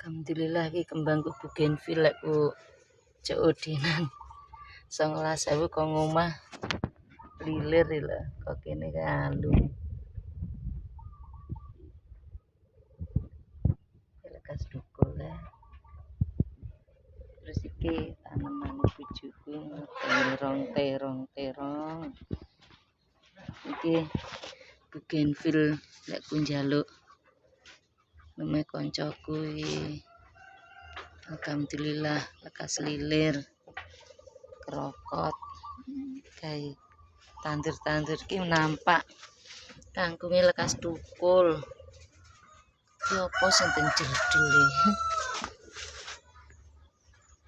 Alhamdulillah iki kembangku bugenvil lek ku ceodinan 19.000 kok ngomah lilir lho kok kene kalu lekas dukul ya. Terus iki tanaman bujuku terong iki bugenvil lek ku njaluk neme koncoku iki. Alhamdulillah lekas lilir krokot kayak tandur-tandur ki nampak kangkunge lekas tukul ki apa sing teng jedule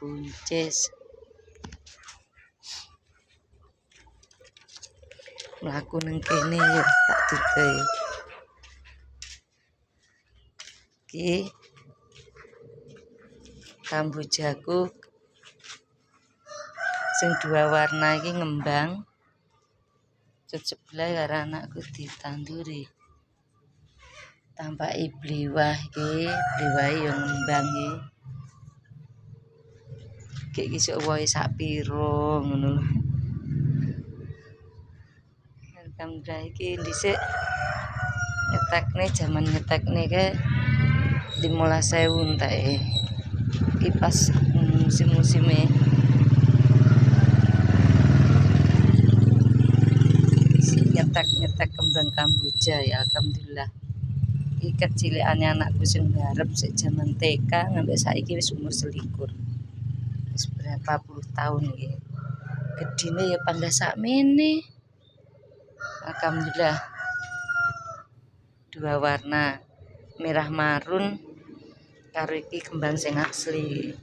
buncis mlaku nang kene ya tak dukai ki kambojaku sing dua warna iki ngembang sebelah karo anakku ditanduri tampak bliwah iki bliwah yo ngembang iki iki sok wae sak piro ngono lho. Alhamdulillah iki dhisik ngetekne jaman ngetekne ke 15.000 entake iki pas musim-musime nyetek kembang Kamboja ya. Alhamdulillah iki kecilikane anakku sing ngarep sik jaman TK ngambil saiki wis umur 21 wis berapa puluh tahun iki gedine ya pangga sakmene. Alhamdulillah dua warna merah marun karo iki kembang sing asli.